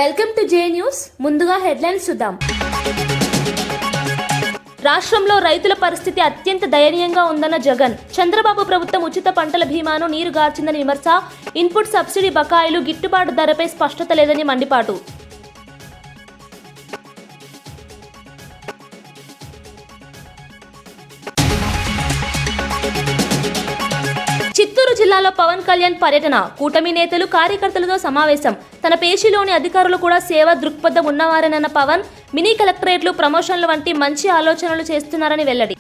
Welcome to J news. ముందుగా headlines చూద్దాం. రాష్ట్రంలో రైతుల పరిస్థితి అత్యంత దయనీయంగా ఉందన్న జగన్. చంద్రబాబు ప్రభుత్వం ఉచిత పంటల బీమాను నీరుగార్చిందని విమర్శ. ఇన్పుట్ సబ్సిడీ బకాయిలు గిట్టుబాటు ధరపై స్పష్టత లేదని మండిపాటు. చిత్తూరు జిల్లాలో పవన్ కళ్యాణ్ పర్యటన. కూటమి నేతలు కార్యకర్తలతో సమావేశం. తన పేషీలోని అధికారులు కూడా సేవా దృక్పథం ఉన్నవారేనన్న పవన్. మినీ కలెక్టరేట్లు, ప్రమోషన్లు వంటి మంచి ఆలోచనలు చేస్తున్నారని వెల్లడి.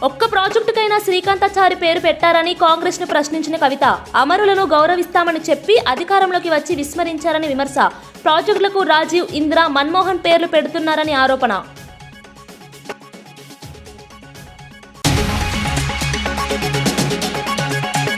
ఒక్క ప్రాజెక్టుకైనా శ్రీకాంతాచారి పేరు పెట్టారని కాంగ్రెస్ ను ప్రశ్నించిన కవిత. అమరులను గౌరవిస్తామని చెప్పి అధికారంలోకి వచ్చి విస్మరించారని విమర్శ. ప్రాజెక్టులకు రాజీవ్, ఇందిరా, మన్మోహన్ పేర్లు పెడుతున్నారని ఆరోపణ.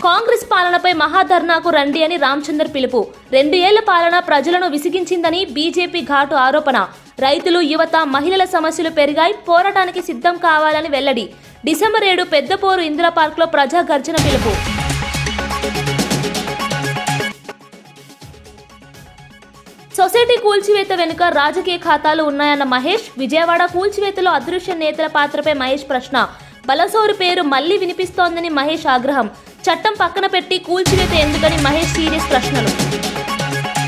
కాంగ్రెస్ పాలనపై మహాధర్నాకు రండి అని రామచందర్ పిలుపు. 2 ఏళ్ల పాలన ప్రజలను విసిగించిందని బీజేపీ ఘాటు ఆరోపణ. రైతులు, యువత, మహిళల సమస్యలు పెరిగాయి, పోరాటానికి సిద్ధం కావాలని వెల్లడి. డిసెంబర్ 7 పెద్దపోరు ఇందిరా పార్క్ లో ప్రజా గర్జన పిలుపు. సొసైటీ కూల్చివేత వెనుక రాజకీయ ఖాతాలు ఉన్నాయన్న మహేష్. విజయవాడ కూల్చివేతలో అదృశ్య నేతల పాత్రపై మహేష్ ప్రశ్న. బలసోరు పేరు మళ్లీ వినిపిస్తోందని మహేష్ ఆగ్రహం. చట్టం పక్కన పెట్టి కూల్చివేత ఎందుకని మహేష్ సీరియస్ ప్రశ్నలు.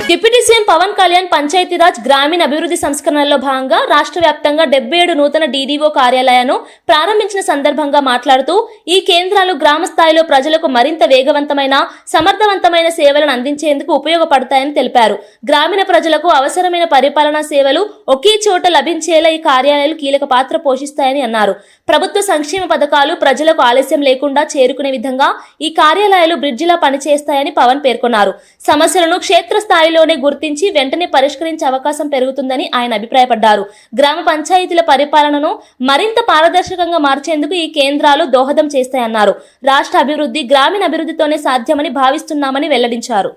డిప్యూటీ సీఎం పవన్ కళ్యాణ్ పంచాయతీరాజ్ గ్రామీణ అభివృద్ధి సంస్కరణల్లో భాగంగా రాష్ట్ర వ్యాప్తంగా 77 నూతన డీడీఓ కార్యాలయాలను ప్రారంభించిన సందర్భంగా మాట్లాడుతూ ఈ కేంద్రాలు గ్రామ స్థాయిలో ప్రజలకు మరింత వేగవంతమైన, సమర్థవంతమైన సేవలను అందించేందుకు ఉపయోగపడతాయని తెలిపారు. గ్రామీణ ప్రజలకు అవసరమైన పరిపాలనా సేవలు ఒకే చోట లభించేలా ఈ కార్యాలయాలు కీలక పాత్ర పోషిస్తాయని అన్నారు. ప్రభుత్వ సంక్షేమ పథకాలు ప్రజలకు ఆలస్యం లేకుండా చేరుకునే విధంగా ఈ కార్యాలయాలు బ్రిడ్జిలా పనిచేస్తాయని పవన్ పేర్కొన్నారు. సమస్యలను క్షేత్రస్థాయిలోనే గుర్తించి వెంటనే పరిష్కరించే అవకాశం పెరుగుతుందని ఆయన అభిప్రాయపడ్డారు. గ్రామ పంచాయతీల పరిపాలనను మరింత పారదర్శకంగా మార్చేందుకు ఈ కేంద్రాలు దోహదం చేస్తాయన్నారు. రాష్ట్ర అభివృద్ధి గ్రామీణ అభివృద్ధితోనే సాధ్యమని భావిస్తున్నామని వెల్లడించారు.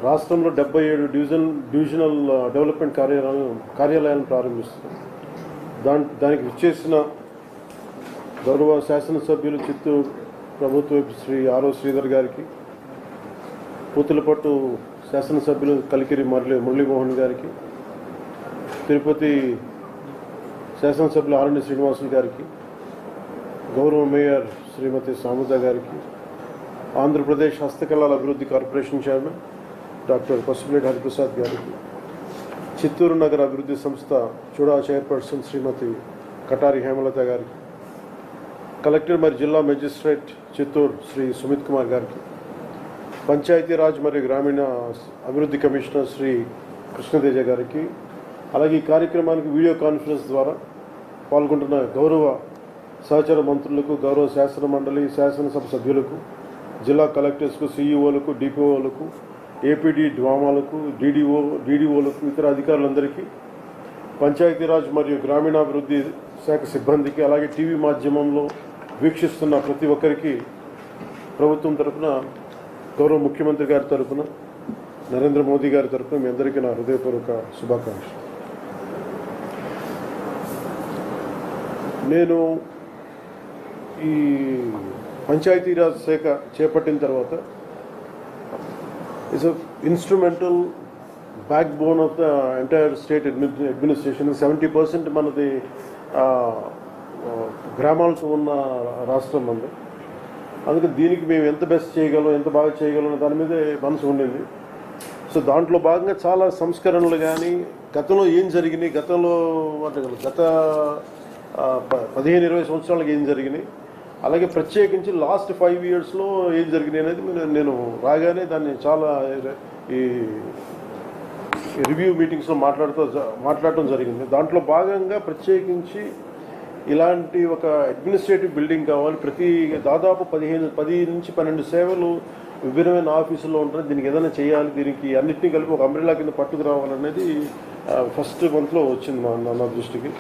రాష్ట్రంలో 77 డివిజనల్ డెవలప్మెంట్ కార్యాలయాలను ప్రారంభిస్తున్నారు. దానికి విచ్చేసిన గౌరవ శాసనసభ్యులు చిత్తూరు ప్రభుత్వ శ్రీ ఆరో శ్రీధర్ గారికి, పూతులపట్టు శాసనసభ్యులు కలికిరి మురళీమోహన్ గారికి, తిరుపతి శాసనసభ్యులు ఆరణ్య శ్రీనివాసులు గారికి, గౌరవ మేయర్ శ్రీమతి సాముద గారికి, ఆంధ్రప్రదేశ్ హస్తకళల అభివృద్ధి corporation chairman doctor Pasupuleti Hariprasad గారికి, చిత్తూరు నగర అభివృద్ధి సంస్థ చూడా చైర్పర్సన్ శ్రీమతి కటారి హేమలత గారికి, కలెక్టర్ మరియు జిల్లా మెజిస్ట్రేట్ చిత్తూరు శ్రీ సుమిత్ కుమార్ గారికి, పంచాయతీరాజ్ మరియు గ్రామీణ అభివృద్ధి కమిషనర్ శ్రీ కృష్ణతేజ గారికి, అలాగే ఈ కార్యక్రమానికి వీడియో కాన్ఫరెన్స్ ద్వారా పాల్గొంటున్న గౌరవ సహచర మంత్రులకు, గౌరవ శాసన మండలి, శాసనసభ సభ్యులకు, జిల్లా కలెక్టర్స్కు, సిఇఓలకు, డిపిఓలకు, ఏపీడీ డ్వామాలకు, డీడీఓలకు, ఇతర అధికారులందరికీ, పంచాయతీరాజ్ మరియు గ్రామీణాభివృద్ధి శాఖ సిబ్బందికి, అలాగే టీవీ మాధ్యమంలో వీక్షిస్తున్న ప్రతి ఒక్కరికి ప్రభుత్వం తరఫున, గౌరవ ముఖ్యమంత్రి గారి తరఫున, నరేంద్ర మోదీ గారి తరఫున మీ అందరికీ నా హృదయపూర్వక శుభాకాంక్షలు. నేను ఈ పంచాయతీరాజ్ శాఖ చేపట్టిన తర్వాత it's instrumental back bone of the entire state administration. 70% మనది గ్రామాలతో ఉన్న రాష్ట్రం ఉంది. అందుకే దీనికి మేము ఎంత బెస్ట్ చేయగలం, ఎంత బాగా చేయగలం దాని మీదే మనసు ఉండింది. సో దాంట్లో భాగంగా చాలా సంస్కరణలు కానీ, గతంలో ఏం జరిగినాయి, గత 15-20 సంవత్సరాలకు ఏం జరిగినాయి, అలాగే ప్రత్యేకించి లాస్ట్ 5 ఇయర్స్లో ఏం జరిగినాయి అనేది నేను రాగానే దాన్ని చాలా ఈ రివ్యూ మీటింగ్స్లో మాట్లాడటం జరిగింది. దాంట్లో భాగంగా ప్రత్యేకించి ఇలాంటి ఒక అడ్మినిస్ట్రేటివ్ బిల్డింగ్ కావాలి. దాదాపు 10 నుంచి 12 సేవలు విభిన్నమైన ఆఫీసుల్లో ఉంటాయి. దీనికి ఏదైనా చేయాలి, దీనికి అన్నింటినీ కలిపి ఒక అంబ్రెల్లా కింద పట్టుకురావాలనేది ఫస్ట్ మంత్లో వచ్చింది నా దృష్టికి.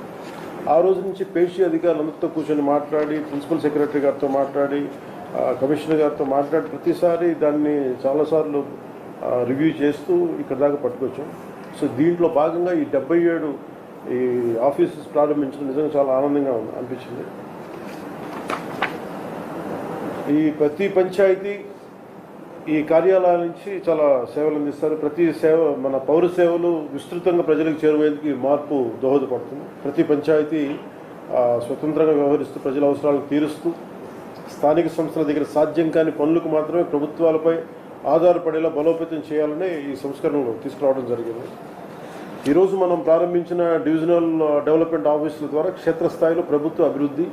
ఆ రోజు నుంచి పేషీ అధికారులందరితో కూర్చొని మాట్లాడి, ప్రిన్సిపల్ సెక్రటరీ గారితో మాట్లాడి, కమిషనర్ గారితో మాట్లాడి ప్రతిసారి దాన్ని చాలాసార్లు రివ్యూ చేస్తూ ఇక్కడ దాకా పట్టుకొచ్చాం. సో దీంట్లో భాగంగా ఈ 77 ఈ ఆఫీసెస్ ప్రారంభించడం నిజంగా చాలా ఆనందంగా అనిపించింది. ఈ ప్రతి పంచాయతీ ఈ కార్యాలయాల నుంచి చాలా సేవలు అందిస్తారు. ప్రతి సేవ మన పౌర సేవలు విస్తృతంగా ప్రజలకు చేరువేందుకు ఈ మార్పు దోహదపడుతుంది. ప్రతి పంచాయతీ స్వతంత్రంగా వ్యవహరిస్తూ ప్రజల అవసరాలను తీరుస్తూ స్థానిక సంస్థల దగ్గర సాధ్యం కాని పనులకు మాత్రమే ప్రభుత్వాలపై ఆధారపడేలా బలోపేతం చేయాలని ఈ సంస్కరణలు తీసుకురావడం జరిగింది. ఈరోజు మనం ప్రారంభించిన డివిజనల్ డెవలప్మెంట్ ఆఫీసుల ద్వారా క్షేత్రస్థాయిలో ప్రభుత్వ అభివృద్ధి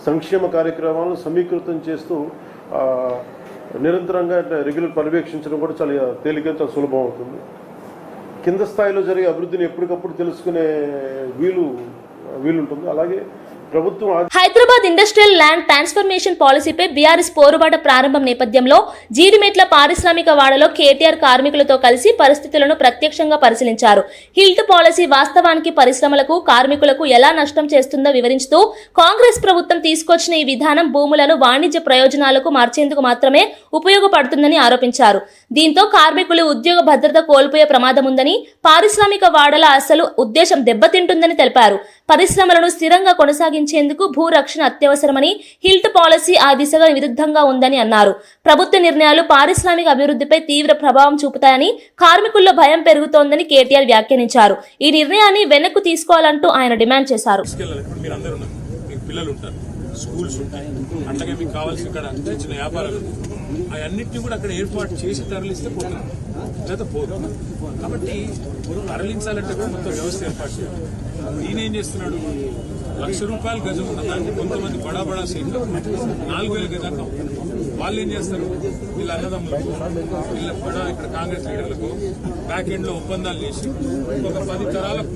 సంక్షేమ కార్యక్రమాలను సమీకృతం చేస్తూ నిరంతరంగా రెగ్యులర్ పర్యవేక్షించడం కూడా చాలా తేలిక, చాలా సులభం అవుతుంది. కింద స్థాయిలో జరిగే అభివృద్ధిని ఎప్పటికప్పుడు తెలుసుకునే వీలుంటుంది. అలాగే ప్రభుత్వం హైదరాబాద్ ఇండస్ట్రియల్ ల్యాండ్ ట్రాన్స్ఫర్మేషన్ పాలసీపై బీఆర్ఎస్ పోరుబాట ప్రారంభం నేపథ్యంలో జీడిమెట్ల పారిశ్రామిక వాడలో కేటీఆర్ కార్మికులతో కలిసి పరిస్థితులను ప్రత్యక్షంగా పరిశీలించారు. హిల్ట్ పాలసీ వాస్తవానికి పరిశ్రమలకు, కార్మికులకు ఎలా నష్టం చేస్తుందో వివరించుతూ కాంగ్రెస్ ప్రభుత్వం తీసుకొచ్చిన ఈ విధానం భూములను వాణిజ్య ప్రయోజనాలకు మార్చేందుకు మాత్రమే ఉపయోగపడుతుందని ఆరోపించారు. దీంతో కార్మికులు ఉద్యోగ భద్రత కోల్పోయే ప్రమాదం ఉందని, పారిశ్రామిక వాడల అసలు ఉద్దేశం దెబ్బతింటుందని తెలిపారు. పరిశ్రమలను స్థిరంగా కొనసాగించేందుకు భూరక్షణ అత్యవసరమని, హిల్ట్ పాలసీ ఆ దిశగా విరుద్ధంగా ఉందని అన్నారు. ప్రభుత్వ నిర్ణయాలు పారిశ్రామిక అభివృద్ధిపై తీవ్ర ప్రభావం చూపుతాయని, కార్మికుల్లో భయం పెరుగుతోందని కేటీఆర్ వ్యాఖ్యానించారు. ఈ నిర్ణయాన్ని వెనక్కు తీసుకోవాలంటూ ఆయన డిమాండ్ చేశారు. స్కూల్స్ ఉంటాయి, అట్లాగే మీకు కావాల్సిన ఇక్కడ చిన్న వ్యాపారాలు అవన్నింటినీ కూడా అక్కడ ఏర్పాటు చేసి తరలిస్తే పోతుంది, లేదా పోదు. కాబట్టి తరలించాలంటే మొత్తం వ్యవస్థ ఏర్పాటు చేయాలి. నేనేం చేస్తున్నాడు, ₹1,00,000 గజం ఉన్నదాన్ని కొంతమంది బడా సీట్లు 4,000 గజాలు వాళ్ళు ఏం చేస్తారు, వీళ్ళ అన్నదమ్ములకు, వీళ్ళ ఇక్కడ కాంగ్రెస్ లీడర్లకు బ్యాక్ ఎండ్ లో ఒప్పందాలు చేసి ఒక 10 తరాలకు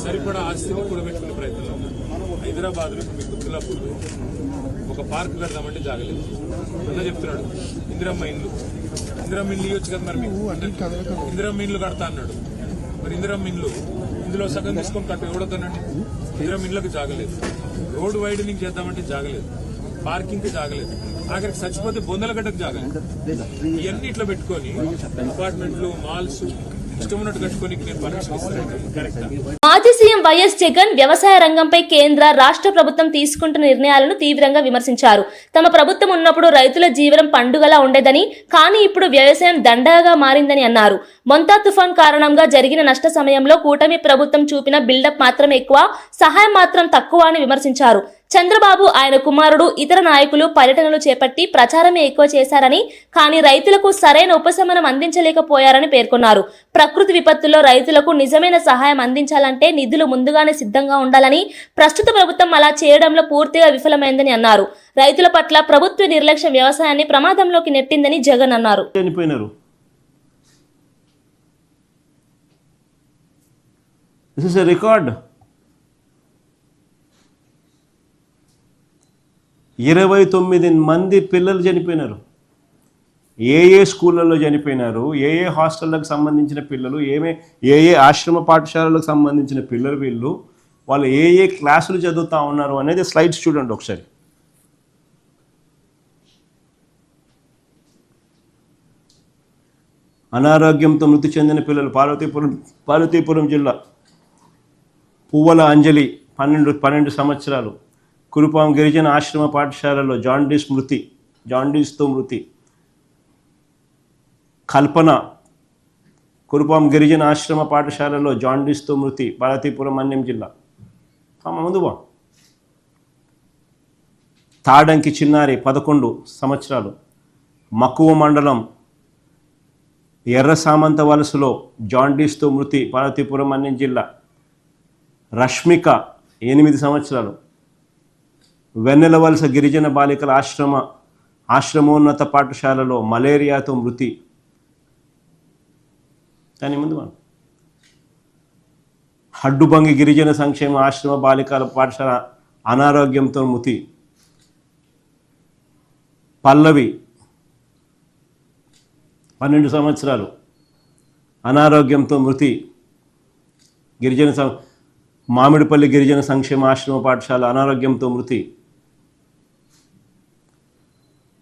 సరిపడా ఆస్తిని కూడబెట్టుకునే ప్రయత్నంలో ఉన్నారు. హైదరాబాద్ లో మీకు గుర్తులప్పుడు ఒక పార్క్ కడదామంటే జాగలేదు. అన్న చెప్తున్నాడు ఇందిరమ్మ ఇండ్లు ఇవ్వచ్చు కదా, మరి మీకు ఇందిరమ్మ ఇండ్లు కడతా అన్నాడు. మరి ఇందిరమ్మ ఇండ్లు ఇందులో సగం తీసుకొని కట్టు ఎవడొద్దనండి. ఇందిరమ్మ ఇండ్లకు జాగలేదు, రోడ్డు వైడనింగ్ చేద్దామంటే జాగలేదు, పార్కింగ్ కి జాగలేదు, ఆఖరికి చచ్చిపోతే బొందలగడ్డకు జాగలేదు. ఇవన్నీ ఇట్లా పెట్టుకొని అపార్ట్మెంట్లు, మాల్స్ ఇష్టమున్నట్టు కట్టుకొని నేను పర్మిషన్ ఇస్తాను. మాజీ సీఎం వైఎస్ జగన్ వ్యవసాయ రంగంపై కేంద్ర, రాష్ట్ర ప్రభుత్వం తీసుకుంటున్న నిర్ణయాలను తీవ్రంగా విమర్శించారు. తమ ప్రభుత్వం ఉన్నప్పుడు రైతుల జీవనం పండుగలా ఉండేదని, కానీ ఇప్పుడు వ్యవసాయం దండగా మారిందని అన్నారు. మొంతా తుఫాన్ కారణంగా జరిగిన నష్ట సమయంలో కూటమి ప్రభుత్వం చూపిన బిల్డప్ మాత్రం ఎక్కువ, సహాయం మాత్రం తక్కువ అని విమర్శించారు. చంద్రబాబు, ఆయన కుమారుడు, ఇతర నాయకులు పర్యటనలు చేపట్టి ప్రచారమే ఎక్కువ చేశారని, కానీ రైతులకు సరైన ఉపశమనం అందించలేకపోయారని పేర్కొన్నారు. ప్రకృతి విపత్తుల్లో రైతులకు నిజమైన సహాయం అందించాలంటే నిధులు ముందుగానే సిద్ధంగా ఉండాలని, ప్రస్తుత ప్రభుత్వం అలా చేయడంలో పూర్తిగా విఫలమైందని అన్నారు. రైతుల పట్ల ప్రభుత్వ నిర్లక్ష్యం వ్యవసాయాన్ని ప్రమాదంలోకి నెట్టిందని జగన్ అన్నారు. This is a record. 29 మంది పిల్లలు చనిపోయినారు. ఏ స్కూళ్ళల్లో చనిపోయినారు, ఏ హాస్టళ్ళకు సంబంధించిన పిల్లలు, ఏ ఆశ్రమ పాఠశాలలకు సంబంధించిన పిల్లలు, వాళ్ళు ఏ క్లాసులు చదువుతూ ఉన్నారు అనేది స్లైడ్స్ చూడండి ఒకసారి. అనారోగ్యంతో మృతి చెందిన పిల్లలు పార్వతీపురం జిల్లా పువ్వల అంజలి 12 సంవత్సరాలు, కురుపాం గిరిజన ఆశ్రమ పాఠశాలలో జాండీస్తో మృతి. కల్పన కురుపాం గిరిజన ఆశ్రమ పాఠశాలలో జాండీస్తో మృతి, పార్వతీపురం మన్యం జిల్లా. ముందువా. తాడంకి చిన్నారి 11 సంవత్సరాలు, మక్కువ మండలం ఎర్ర సామంత వలసలో జాండీస్తో మృతి, పార్వతీపురం మన్యం జిల్లా. రష్మిక 8 సంవత్సరాలు, వెన్నెల వలస గిరిజన బాలికల ఆశ్రమోన్నత పాఠశాలలో మలేరియాతో మృతి. దాని ముందు హడ్డుబంగి గిరిజన సంక్షేమ ఆశ్రమ బాలికల పాఠశాల అనారోగ్యంతో మృతి. పల్లవి 12 సంవత్సరాలు, అనారోగ్యంతో మృతి. మామిడిపల్లి గిరిజన సంక్షేమ ఆశ్రమ పాఠశాల అనారోగ్యంతో మృతి.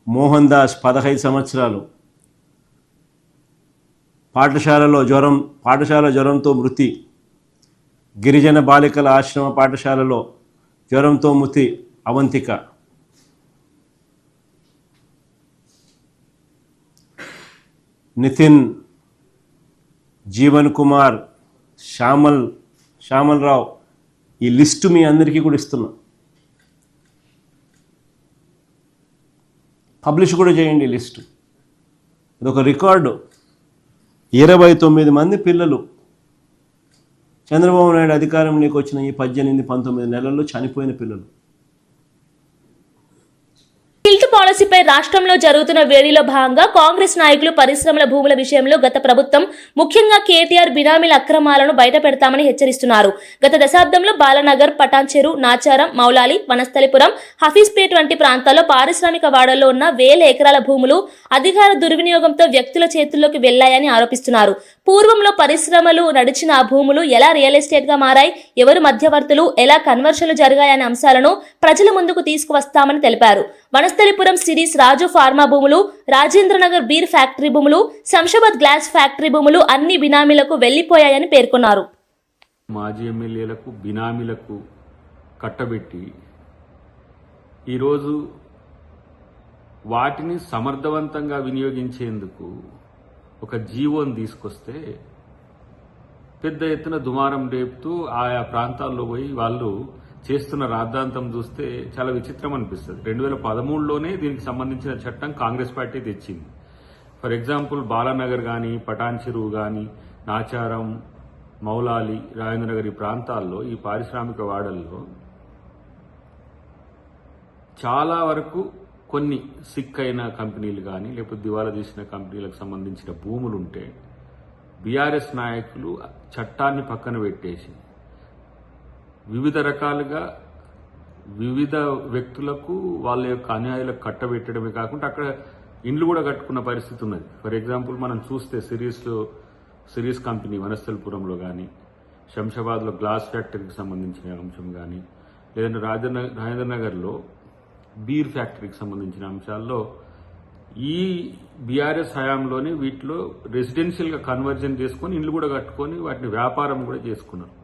మోహన్ దాస్ 15 సంవత్సరాలు, పాఠశాల జ్వరంతో మృతి. గిరిజన బాలికల ఆశ్రమ పాఠశాలలో జ్వరంతో మృతి అవంతిక. నితిన్, జీవన్ కుమార్, శ్యామల్ రావు, ఈ లిస్టు మీ అందరికీ కూడా ఇస్తున్నా. పబ్లిష్ కూడా చేయండి లిస్టు. ఇదొక రికార్డు. 29 మంది పిల్లలు చంద్రబాబు నాయుడు అధికారంలోకి వచ్చిన ఈ 18-19 నెలల్లో చనిపోయిన పిల్లలు. టిల్ట్ పాలసీపై రాష్ట్రంలో జరుగుతున్న వేడిలో భాగంగా కాంగ్రెస్ నాయకులు పరిశ్రమల భూముల విషయంలో గత ప్రభుత్వం ముఖ్యంగా కేటీఆర్ బినామీల అక్రమాలను బయట పెడతామని హెచ్చరిస్తున్నారు. గత దశాబ్దంలో బాలనగర్, పటాన్చెరు, నాచారం, మౌలాలి, వనస్థలిపురం, హఫీజ్పేట్ వంటి ప్రాంతాల్లో పారిశ్రామిక వాడల్లో ఉన్న వేల ఎకరాల భూములు అధికార దుర్వినియోగంతో వ్యక్తుల చేతుల్లోకి వెళ్లాయని ఆరోపిస్తున్నారు. పూర్వంలో పరిశ్రమలు నడిచిన ఆ భూములు ఎలా రియల్ ఎస్టేట్ గా మారాయి, ఎవరు మధ్యవర్తులు, ఎలా కన్వర్షన్లు జరిగాయనే అంశాలను ప్రజల ముందుకు తీసుకువస్తామని తెలిపారు. వనస్థలిపురం సిరీస్ రాజు ఫార్మా భూములు, రాజేంద్రనగర్ బీర్ ఫ్యాక్టరీ భూములు, శంషాబాద్ గ్లాస్ ఫ్యాక్టరీ భూములు అన్ని బినామీలకు వెళ్లిపోయాయని పేర్కొన్నారు. మాజీ ఎమ్మెల్యేలకు బినామీలకు కట్టబెట్టి ఈరోజు వాటిని సమర్థవంతంగా వినియోగించేందుకు ఒక జీవోని తీసుకొస్తే పెద్ద ఎత్తున దుమారం రేపుతూ ఆయా ప్రాంతాల్లో పోయి వాళ్ళు చేస్తున్న రాద్ధాంతం చూస్తే చాలా విచిత్రం అనిపిస్తుంది. 2013లోనే దీనికి సంబంధించిన చట్టం కాంగ్రెస్ పార్టీ తెచ్చింది. ఫర్ ఎగ్జాంపుల్ బాలానగర్ కానీ, పటాన్చెరు కానీ, నాచారం, మౌలాలి, రాజేంద్రనగర్ ఈ ప్రాంతాల్లో, ఈ పారిశ్రామిక వాడల్లో చాలా వరకు కొన్ని సిక్ అయిన కంపెనీలు కానీ లేకపోతే దివాలా తీసిన కంపెనీలకు సంబంధించిన భూములుంటే బీఆర్ఎస్ నాయకులు చట్టాన్ని పక్కన పెట్టేసి వివిధ రకాలుగా వివిధ వ్యక్తులకు వాళ్ళ యొక్క అన్యాయాలకు కట్టబెట్టడమే కాకుండా అక్కడ ఇండ్లు కూడా కట్టుకున్న పరిస్థితి ఉన్నది. ఫర్ ఎగ్జాంపుల్ మనం చూస్తే సిరీస్ కంపెనీ వనస్థలిపురంలో కానీ, శంషాబాద్లో గ్లాస్ ఫ్యాక్టరీకి సంబంధించిన అంశం కానీ, లేదంటే రాజేంద్రనగర్లో బీర్ ఫ్యాక్టరీకి సంబంధించిన అంశాల్లో ఈ బీఆర్ఎస్ హయాంలోనే వీటిలో రెసిడెన్షియల్గా కన్వర్జన్ చేసుకొని ఇండ్లు కూడా కట్టుకొని వాటిని వ్యాపారం కూడా చేసుకున్నారు.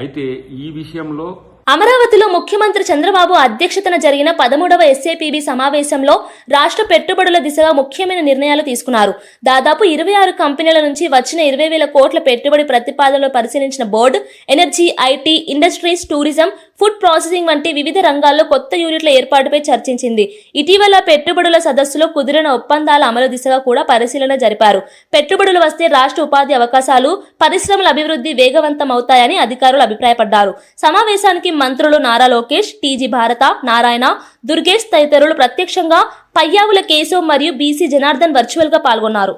అయితే ఈ విషయంలో అమరావతిలో ముఖ్యమంత్రి చంద్రబాబు అధ్యక్షతన జరిగిన 13వ ఎస్ఏపీబీ సమావేశంలో రాష్ట్ర పెట్టుబడుల దిశగా ముఖ్యమైన నిర్ణయాలు తీసుకున్నారు. దాదాపు 26 కంపెనీల నుంచి వచ్చిన 20,000 కోట్ల పెట్టుబడి ప్రతిపాదనలు పరిశీలించిన board energy, IT, industries, tourism, food processing వంటి వివిధ రంగాల్లో కొత్త యూనిట్ల ఏర్పాటుపై చర్చించింది. ఇటీవల పెట్టుబడుల సదస్సులో కుదిరిన ఒప్పందాల అమలు దిశగా కూడా పరిశీలన జరిపారు. పెట్టుబడులు వస్తే రాష్ట్ర ఉపాధి అవకాశాలు, పరిశ్రమల అభివృద్ధి వేగవంతమవుతాయని అధికారులు అభిప్రాయపడ్డారు. సమావేశానికి మంత్రులు నారా లోకేష్, టీజీ భారత, నారాయణ, దుర్గేష్ తదితరులు ప్రత్యక్షంగా, పయ్యావుల కేశవ్ మరియు బీసీ జనార్దన్ వర్చువల్ గా పాల్గొన్నారు.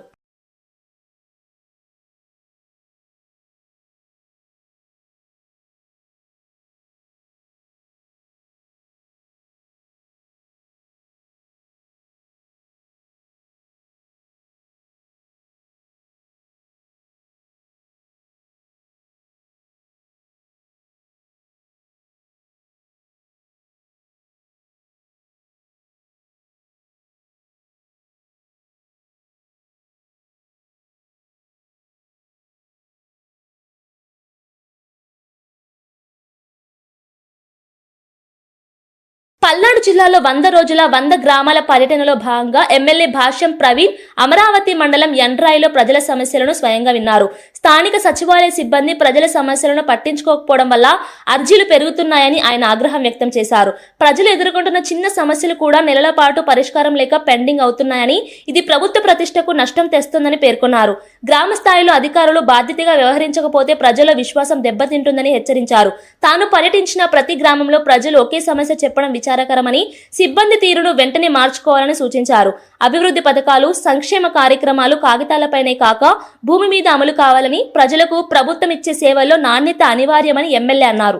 పల్నాడు జిల్లాలో 100 రోజుల 100 గ్రామాల పర్యటనలో భాగంగా ఎమ్మెల్యే భాష్యం ప్రవీణ్ అమరావతి మండలం యండ్రాయిలో ప్రజల సమస్యలను స్వయంగా విన్నారు. స్థానిక సచివాలయ సిబ్బంది ప్రజల సమస్యలను పట్టించుకోకపోవడం వల్ల అర్జీలు పెరుగుతున్నాయని ఆయన ఆగ్రహం వ్యక్తం చేశారు. ప్రజలు ఎదుర్కొంటున్న చిన్న సమస్యలు కూడా నెలల పాటు పరిష్కారం లేక పెండింగ్ అవుతున్నాయని, ఇది ప్రభుత్వ ప్రతిష్టకు నష్టం తెస్తుందని పేర్కొన్నారు. గ్రామ స్థాయిలో అధికారులు బాధ్యతగా వ్యవహరించకపోతే ప్రజల విశ్వాసం దెబ్బతింటుందని హెచ్చరించారు. తాను పర్యటించిన ప్రతి గ్రామంలో ప్రజలు ఒకే సమస్య చెప్పడం విచారకరమని, సిబ్బంది తీరును వెంటనే మార్చుకోవాలని సూచించారు. అభివృద్ధి పథకాలు, సంక్షేమ కార్యక్రమాలు కాగితాలపైనే కాక భూమి మీద అమలు కావాలని, ప్రజలకు ప్రభుత్వం ఇచ్చే సేవల్లో నాణ్యత అనివార్యమని ఎమ్మెల్యే అన్నారు.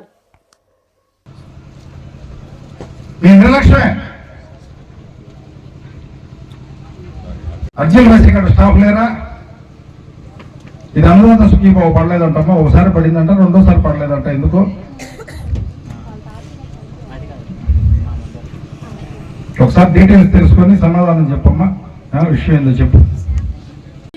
ఇది అనుబంధ సుఖీబాబు పడలేదంటమ్మా, ఒకసారి పడిందంట, రెండోసారి పడలేదంట. ఎందుకు? ఒకసారి డీటెయిల్స్ తెలుసుకొని సమాధానం చెప్పమ్మా, విషయం ఏందో చెప్పు.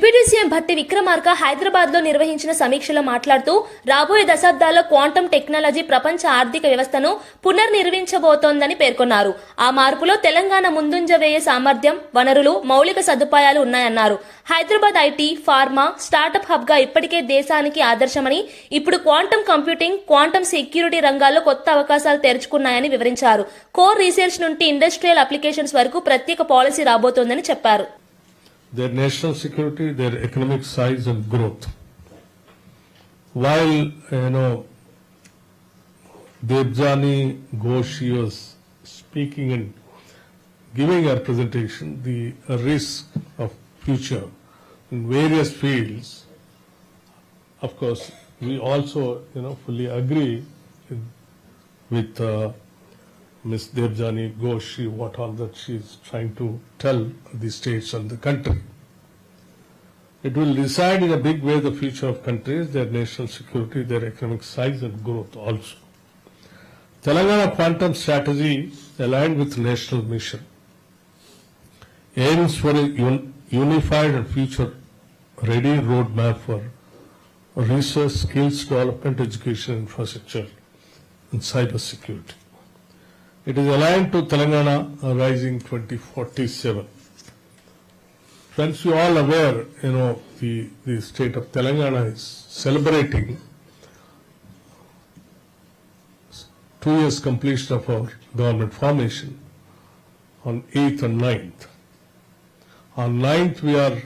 డిప్యూటీ సీఎం భట్టి విక్రమార్క హైదరాబాద్ లో నిర్వహించిన సమీక్షలో మాట్లాడుతూ రాబోయే దశాబ్దాల్లో క్వాంటం టెక్నాలజీ ప్రపంచ ఆర్థిక వ్యవస్థను పునర్నిర్మించబోతోందని పేర్కొన్నారు. ఆ మార్పులో తెలంగాణ ముందుంజ వేయే సామర్థ్యం, వనరులు, మౌలిక సదుపాయాలు ఉన్నాయన్నారు. Hyderabad IT, pharma, startup hub గా ఇప్పటికే దేశానికి ఆదర్శమని, ఇప్పుడు క్వాంటం కంప్యూటింగ్, క్వాంటం సెక్యూరిటీ రంగాల్లో కొత్త అవకాశాలు తెరుచుకున్నాయని వివరించారు. కోర్ రీసెర్చ్ నుండి ఇండస్ట్రియల్ అప్లికేషన్స్ వరకు ప్రత్యేక పాలసీ రాబోతోందని చెప్పారు. Their national security, their economic size and growth. While, Debjani Ghosh was speaking and giving her presentation, the risk of future in various fields, of course, we also, fully agree with Ms. Debjani Ghosh, what all that she is trying to tell the states and the country. It will decide in a big way the future of countries, their national security, their economic size and growth also. Telangana quantum strategy aligned with national mission aims for a unified and future-ready roadmap for research, skills development, education, infrastructure and cyber security. It is aligned to Telangana Rising 2047. Friends, you all aware, the state of Telangana is celebrating 2 years completion of our government formation on 8th and 9th. On 9th, we are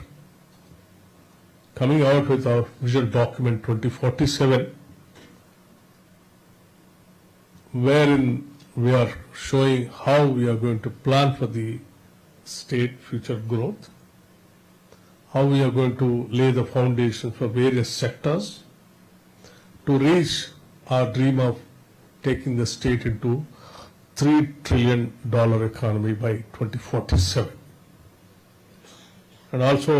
coming out with our vision document 2047, wherein we are showing how we are going to plan for the state future growth, how we are going to lay the foundation for various sectors to reach our dream of taking the state into $3 trillion economy by 2047. And also,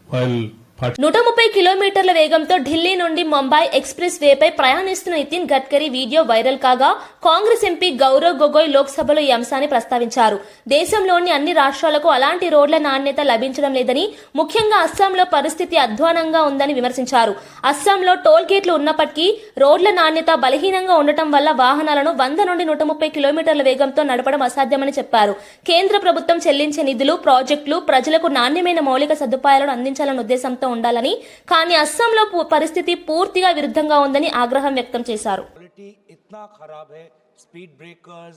while 130 కిలోమీటర్ల వేగంతో ఢిల్లీ నుండి Mumbai express వేపై ప్రయాణిస్తున్న Nitin Gadkari video viral కాగా Congress MP Gaurav Gogoi లోక్సభలో ఈ అంశాన్ని ప్రస్తావించారు. దేశంలోని అన్ని రాష్ట్రాలకు అలాంటి రోడ్ల నాణ్యత లభించడం లేదని, ముఖ్యంగా అస్సాంలో పరిస్థితి అధ్వానంగా ఉందని విమర్శించారు. అస్సాంలో టోల్ గేట్లు ఉన్నప్పటికీ రోడ్ల నాణ్యత బలహీనంగా ఉండటం వల్ల వాహనాలను 100 నుండి 130 కిలోమీటర్ల వేగంతో నడపడం అసాధ్యమని చెప్పారు. కేంద్ర ప్రభుత్వం చెల్లించే నిధులు, ప్రాజెక్టులు ప్రజలకు నాణ్యమైన మౌలిక సదుపాయాలను అందించాలన్న ఉద్దేశంతో ఉండాలని, కానీ అస్సాంలో పరిస్థితి పూర్తిగా విరుద్ధంగా ఉందని ఆగ్రహం వ్యక్తం చేశారు. क्वालिटी इतना खराब है, स्पीड ब्रेकर्स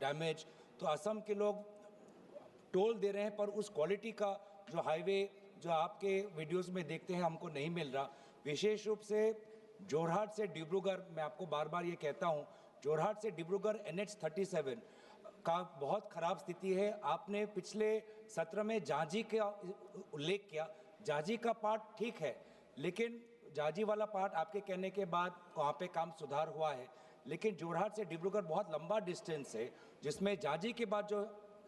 डैमेज, तो असम के लोग टोल दे रहे हैं पर उस क्वालिटी का जो हाईवे जो आपके वीडियोस में देखते हैं हमको नहीं मिल रहा. विशेष रूप से जोरहाट से डिब्रूगढ़, मैं आपको बार बार ये कहता हूँ, जोरहाट से डिब्रूगढ़ NH37 का बहुत खराब स्थिति है. आपने पिछले सत्र में जांजी का उल्लेख किया. जाजी का पार्ट ठीक है, लेकिन जाजी वाला पार्ट आपके कहने के बाद वहाँ पे काम सुधार हुआ है, लेकिन जोरहाट से डिब्रूगढ़ बहुत लंबा डिस्टेंस है, जिसमें जाजी के बाद जो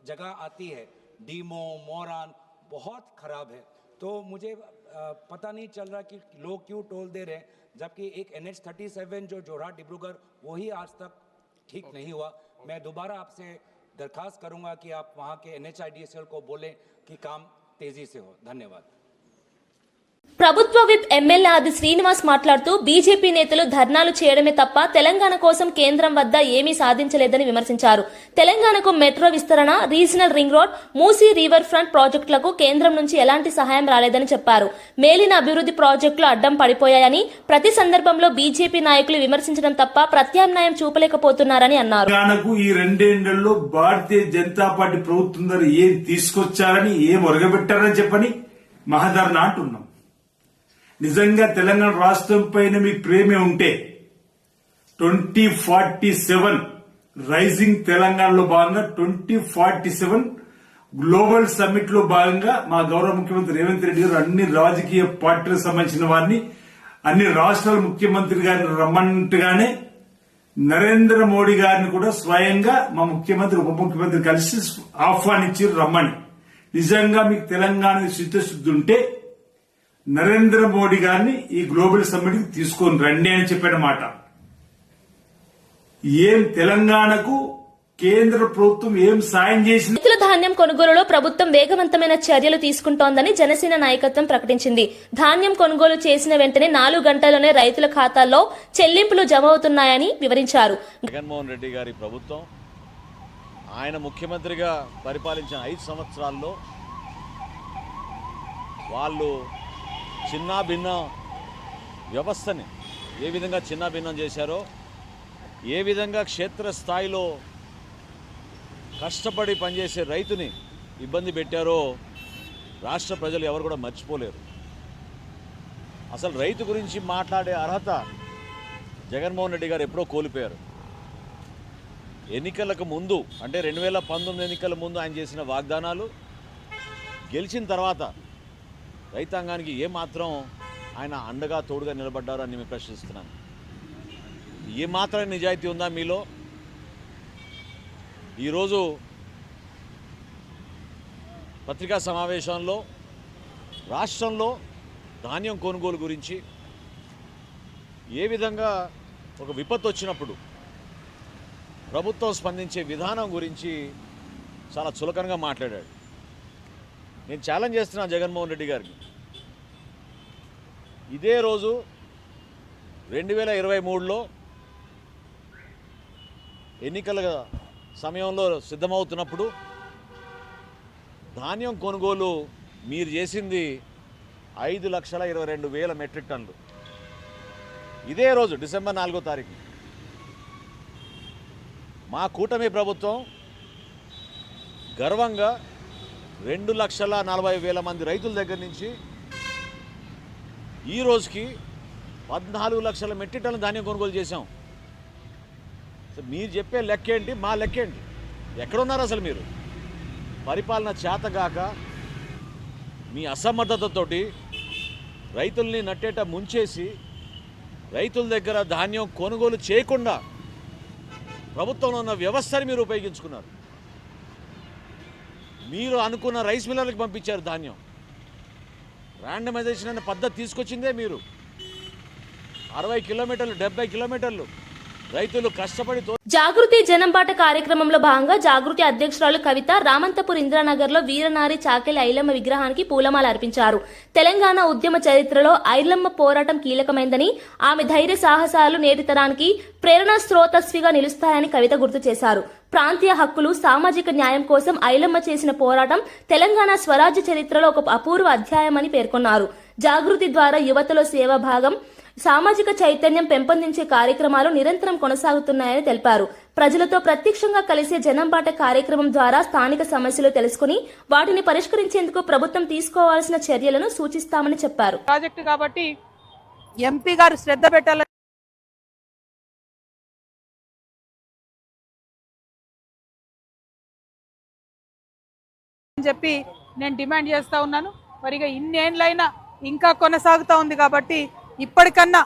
जगह आती है डीमो, मोरान, बहुत खराब है. तो मुझे पता नहीं चल रहा कि लोग क्यों टोल दे रहे हैं, जबकि एक NH37 जो जोरहाट डिब्रूगढ़ वही आज तक ठीक नहीं हुआ. मैं दोबारा आपसे दरखास्त करूंगा कि आप वहाँ के NHIDCL को बोलें कि काम तेजी से हो. धन्यवाद. ప్రభుత్వ విప్ ఎమ్మెల్యే ఆది శ్రీనివాస్ మాట్లాడుతూ బీజేపీ నేతలు ధర్నాలు చేయడమే తప్ప తెలంగాణ కోసం కేంద్రం వద్ద ఏమీ సాధించలేదని విమర్శించారు. తెలంగాణకు మెట్రో విస్తరణ, regional ring road, Musi river front ప్రాజెక్టులకు కేంద్రం నుంచి ఎలాంటి సహాయం రాలేదని చెప్పారు. మేలిన అభివృద్ధి ప్రాజెక్టులు అడ్డం పడిపోయాయని, ప్రతి సందర్భంలో బీజేపీ నాయకులు విమర్శించడం తప్ప ప్రత్యామ్నాయం చూపలేకపోతున్నారని అన్నారు. తెలంగాణకు ఈ 2 ఏళ్లలో భారతీయ జనతా పార్టీ ప్రభుత్వం ద్వారా ఏం తీసుకొచ్చారని, ఏం ఒరగబెట్టారని చెప్పని మహాధర్నా అంటున్నాం. నిజంగా తెలంగాణ రాష్ట్రం పైన మీకు ప్రేమే ఉంటే 2047 రైజింగ్ తెలంగాణలో భాగంగా 2047 గ్లోబల్ సమ్మిట్ లో భాగంగా మా గౌరవ ముఖ్యమంత్రి రేవంత్ రెడ్డి గారు అన్ని రాజకీయ పార్టీలకు సంబంధించిన వారిని, అన్ని రాష్ట్రాల ముఖ్యమంత్రి గారిని రమ్మన్నట్టుగానే నరేంద్ర మోడీ గారిని కూడా స్వయంగా మా ముఖ్యమంత్రి, ఉప ముఖ్యమంత్రి కలిసి ఆహ్వానించి రమ్మని. నిజంగా మీకు తెలంగాణ చిత్తశుద్ధి ఉంటే నరేంద్ర మోడీ గారిని ఈ గ్లోబల్ సమ్మిట్ కి తీసుకొని రండి అని చెప్పిన మాట. ఏం తెలంగాణకు కేంద్ర ప్రభుత్వం ఏం సాయం చేసింది? ధాన్యం కొనుగోలులో ప్రభుత్వం వేగవంతమైన చర్యలు తీసుకుంటోందని జనసేన నాయకత్వం ప్రకటించింది. ధాన్యం కొనుగోలు చేసిన వెంటనే 4 గంటల్లోనే రైతుల ఖాతాల్లో చెల్లింపులు జమ అవుతున్నాయని వివరించారు. జగన్మోహన్ రెడ్డి గారి ప్రభుత్వం ఆయన ముఖ్యమంత్రిగా పరిపాలించిన 5 సంవత్సరాల్లో వాళ్ళు చిన్నాభిన్న వ్యవస్థని ఏ విధంగా చిన్నాభిన్నం చేశారో, ఏ విధంగా క్షేత్రస్థాయిలో కష్టపడి పనిచేసే రైతుని ఇబ్బంది పెట్టారో రాష్ట్ర ప్రజలు ఎవరు కూడా మర్చిపోలేరు. అసలు రైతు గురించి మాట్లాడే అర్హత జగన్మోహన్ రెడ్డి గారు ఎప్పుడో కోల్పోయారు. ఎన్నికలకు ముందు అంటే 2019 ఎన్నికల ముందు ఆయన చేసిన వాగ్దానాలు గెలిచిన తర్వాత రైతాంగానికి ఏమాత్రం ఆయన అండగా తోడుగా నిలబడ్డారు అని నేను ప్రశ్నిస్తున్నాను. ఏమాత్రం నిజాయితీ ఉందా మీలో? ఈరోజు పత్రికా సమావేశంలో రాష్ట్రంలో ధాన్యం కొనుగోలు గురించి ఏ విధంగా ఒక విపత్తు వచ్చినప్పుడు ప్రభుత్వం స్పందించే విధానం గురించి చాలా చులకనగా మాట్లాడాడు. నేను ఛాలెంజ్ చేస్తున్నాను జగన్మోహన్ రెడ్డి గారికి. ఇదే రోజు 2023లో ఎన్నికల సమయంలో సిద్ధమవుతున్నప్పుడు ధాన్యం కొనుగోలు మీరు చేసింది 5,22,000 మెట్రిక్ టన్నులు. ఇదే రోజు డిసెంబర్ 4వ తారీఖు మా కూటమి ప్రభుత్వం గర్వంగా 2,40,000 మంది రైతుల దగ్గర నుంచి ఈ రోజుకి 14 లక్షల మెట్రిక్ టన్నుల ధాన్యం కొనుగోలు చేశాం. మీరు చెప్పే లెక్కేంటి, మా లెక్కేంటి? ఎక్కడున్నారు అసలు మీరు? పరిపాలన చేతగాక మీ అసమర్థతతోటి రైతుల్ని నట్టేట ముంచేసి రైతుల దగ్గర ధాన్యం కొనుగోలు చేయకుండా ప్రభుత్వంలో ఉన్న వ్యవస్థని మీరు ఉపయోగించుకున్నారు. మీరు అనుకున్న రైస్ మిల్లర్లకు పంపించారు ధాన్యం. ర్యాండమైజేషన్ అనే పద్ధతి తీసుకొచ్చిందే మీరు. 60 కిలోమీటర్లు 70 కిలోమీటర్లు రైతులు కష్టపడి జాగృతి జనంబాట కార్యక్రమంలో భాగంగా జాగృతి అధ్యక్షురాలు కవిత రామంతపూర్ ఇందిరానగర్లో వీరనారి చాకెలి ఐలమ్మ విగ్రహానికి పూలమాల అర్పించారు. తెలంగాణ ఉద్యమ చరిత్రలో ఐలమ్మ పోరాటం కీలకమైందని, ఆమె ధైర్య సాహసాలు నేటి తరానికి ప్రేరణ స్రోతస్విగా నిలుస్తాయని కవిత గుర్తు చేశారు. ప్రాంతీయ హక్కులు, సామాజిక న్యాయం కోసం ఐలమ్మ చేసిన పోరాటం తెలంగాణ స్వరాజ్య చరిత్రలో ఒక అపూర్వ అధ్యాయమని పేర్కొన్నారు. జాగృతి ద్వారా యువతలో సేవాభాగం, సామాజిక చైతన్యం పెంపొందించే కార్యక్రమాలు నిరంతరం కొనసాగుతున్నాయని తెలిపారు. ప్రజలతో ప్రత్యక్షంగా కలిసే జనంబాట కార్యక్రమం ద్వారా స్థానిక సమస్యలు తెలుసుకుని వాటిని పరిష్కరించేందుకు ప్రభుత్వం తీసుకోవాల్సిన చర్యలను సూచిస్తామని చెప్పారు. ప్రాజెక్టు కాబట్టి ఎంపీ గారు శ్రద్ధ పెట్టాలని చెప్పి నేను డిమాండ్ చేస్తా ఉన్నాను. మరిగా ఇన్నేళ్ళైనా ఇంకా కొనసాగుతా ఉంది కాబట్టి ఇప్పటికన్నా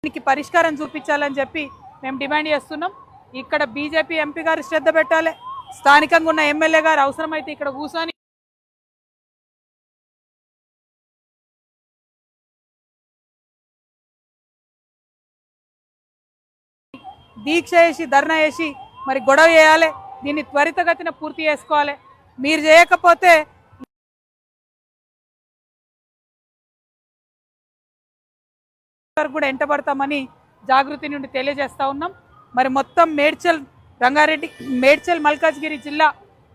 దీనికి పరిష్కారం చూపించాలని చెప్పి మేము డిమాండ్ చేస్తున్నాం. ఇక్కడ బీజేపీ ఎంపీ గారు శ్రద్ధ పెట్టాలి. స్థానికంగా ఉన్న ఎమ్మెల్యే గారు అవసరమైతే ఇక్కడ కూర్చొని దీక్ష చేసి ధర్నా చేసి మరి గొడవ చేయాలి. దీన్ని త్వరితగతిన పూర్తి చేసుకోవాలి. మీరు చేయకపోతే కూడా ఎంటబడతామని జాగృతి నుండి తెలియజేస్తా ఉన్నాం. మరి మొత్తం మేడ్చల్ రంగారెడ్డి, మేడ్చల్ మల్కాజ్గిరి జిల్లా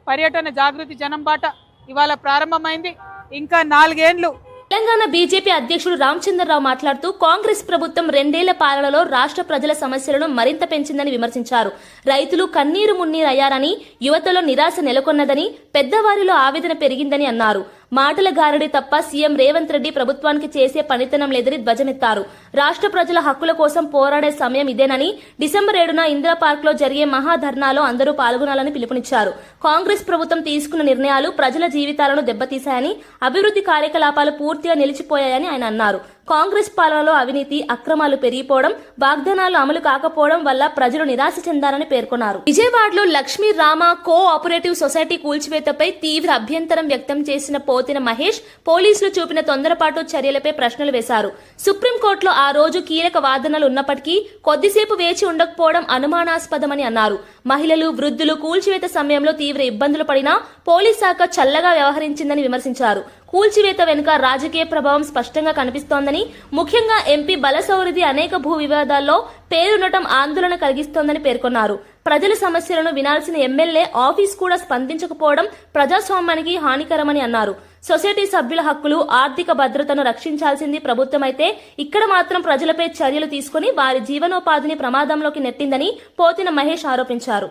పర్యటన జాగృతి జనంబాట ఇవాళ ప్రారంభమైంది. ఇంకా 4 ఏళ్లు. తెలంగాణ బీజేపీ అధ్యక్షుడు రామచంద్రరావు మాట్లాడుతూ కాంగ్రెస్ ప్రభుత్వం 2 ఏళ్ల పాలనలో రాష్ట్ర ప్రజల సమస్యలను మరింత పెంచిందని విమర్శించారు. రైతులు కన్నీరు మున్నీరయ్యారని, యువతలో నిరాశ నెలకొన్నదని, పెద్దవారిలో ఆవేదన పెరిగిందని అన్నారు. మాటల గారడి తప్ప సీఎం రేవంత్ రెడ్డి ప్రభుత్వానికి చేసే పనితనం లేదని ధ్వజమెత్తారు. రాష్ట్ర ప్రజల హక్కుల కోసం పోరాడే సమయం ఇదేనని, డిసెంబర్ 7న ఇందిరా పార్క్ లో జరిగే మహాధర్నాలో అందరూ పాల్గొనాలని పిలుపునిచ్చారు. కాంగ్రెస్ ప్రభుత్వం తీసుకున్న నిర్ణయాలు ప్రజల జీవితాలను దెబ్బతీశాయని, అభివృద్ధి కార్యకలాపాలు పూర్తిగా నిలిచిపోయాయని ఆయన అన్నారు. కాంగ్రెస్ పాలనలో అవినీతి అక్రమాలు పెరిగిపోవడం, వాగ్దానాలు అమలు కాకపోవడం వల్ల ప్రజలు నిరాశ చెందారని పేర్కొన్నారు. విజయవాడలో లక్ష్మీ రామ కోఆపరేటివ్ సొసైటీ కూల్చివేతపై తీవ్ర అభ్యంతరం వ్యక్తం చేసిన పోతిన మహేష్ పోలీసులు చూపిన తొందరపాటు చర్యలపై ప్రశ్నలు వేశారు. సుప్రీంకోర్టులో ఆ రోజు కీలక వాదనలు ఉన్నప్పటికీ కొద్దిసేపు వేచి ఉండకపోవడం అనుమానాస్పదమని అన్నారు. మహిళలు, వృద్ధులు కూల్చివేత సమయంలో తీవ్ర ఇబ్బందులు పడినా పోలీస్ శాఖ చల్లగా వ్యవహరించిందని విమర్శించారు. కూల్చివేత వెనుక రాజకీయ ప్రభావం స్పష్టంగా కనిపిస్తోందని, ముఖ్యంగా ఎంపీ బలసౌరిది అనేక భూ వివాదాల్లో పేరుండటం ఆందోళన కలిగిస్తోందని పేర్కొన్నారు. ప్రజల సమస్యలను వినాల్సిన ఎమ్మెల్యే ఆఫీస్ కూడా స్పందించకపోవడం ప్రజాస్వామ్యానికి హానికరమని అన్నారు. సొసైటీ సభ్యుల హక్కులు, ఆర్థిక భద్రతను రక్షించాల్సింది ప్రభుత్వమైతే ఇక్కడ మాత్రం ప్రజలపై చర్యలు తీసుకుని వారి జీవనోపాధిని ప్రమాదంలోకి నెట్టిందని పోతిన మహేష్ ఆరోపించారు.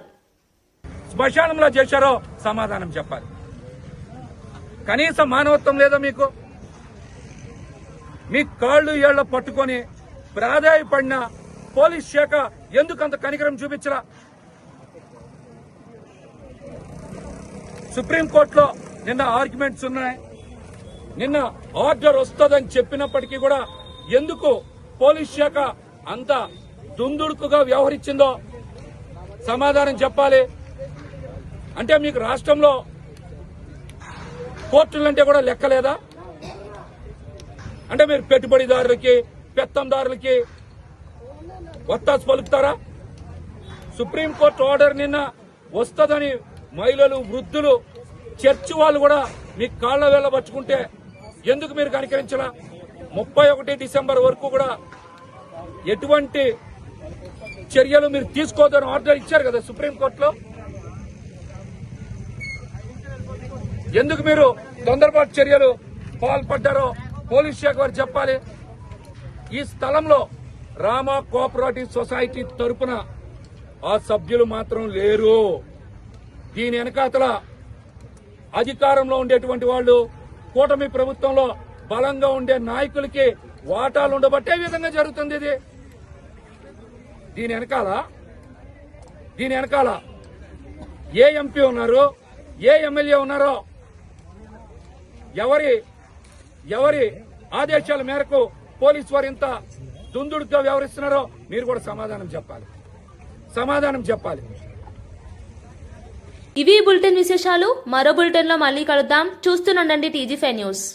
శ్మశానంలో చేశారో సమాధానం చెప్పాలి. కనీసం మానవత్వం లేదా మీకు? మీ కాళ్ళు ఏళ్ల పట్టుకొని ప్రాధాయపడిన పోలీస్ శాఖ ఎందుకంత కనికరం చూపించరా? సుప్రీంకోర్టులో నిన్న ఆర్గ్యుమెంట్స్ ఉన్నాయి. నిన్న ఆర్డర్ వస్తుందని చెప్పినప్పటికీ కూడా ఎందుకు పోలీస్ శాఖ అంత దుందుడుకుగా వ్యవహరించిందో సమాధానం చెప్పాలి. అంటే మీకు రాష్ట్రంలో కోర్టులంటే కూడా లెక్కలేదా? అంటే మీరు పెట్టుబడిదారులకి, పెత్తందారులకి ఒత్తాసు పలుకుతారా? సుప్రీంకోర్టు ఆర్డర్ నిన్న వస్తుందని మహిళలు, వృద్ధులు, చర్చి వాళ్ళు కూడా మీ కాళ్ల వేళ్లబచ్చుకుంటే ఎందుకు మీరు కనికరించలా? 31 డిసెంబర్ వరకు కూడా ఎటువంటి చర్యలు మీరు తీసుకోవద్దని ఆర్డర్ ఇచ్చారు కదా సుప్రీంకోర్టులో. ఎందుకు మీరు తొందరపాటు చర్యలు పాల్పడ్డారో పోలీస్ శాఖ వారు చెప్పాలి. ఈ స్థలంలో రామా కోఆపరేటివ్ సొసైటీ తరపున ఆ సభ్యులు మాత్రం లేరు. దీని వెనకాతల అధికారంలో ఉండేటువంటి వాళ్ళు, కూటమి ప్రభుత్వంలో బలంగా ఉండే నాయకులకి వాటాలు ఉండబట్టే విధంగా జరుగుతుంది ఇది. దీని వెనకాల ఏ ఎంపీ ఉన్నారు, ఏ ఎమ్మెల్యే ఉన్నారో, ఎవరి ఆదేశాల మేరకు పోలీసు వారు ఇంత దుందుడుగా వ్యవహరిస్తున్నారో మీరు కూడా సమాధానం చెప్పాలి. ఇవి బులెటిన్ విశేషాలు. మరో బులెటిన్ లో మళ్ళీ కలుద్దాం. చూస్తూనండి టీజీ5 న్యూస్.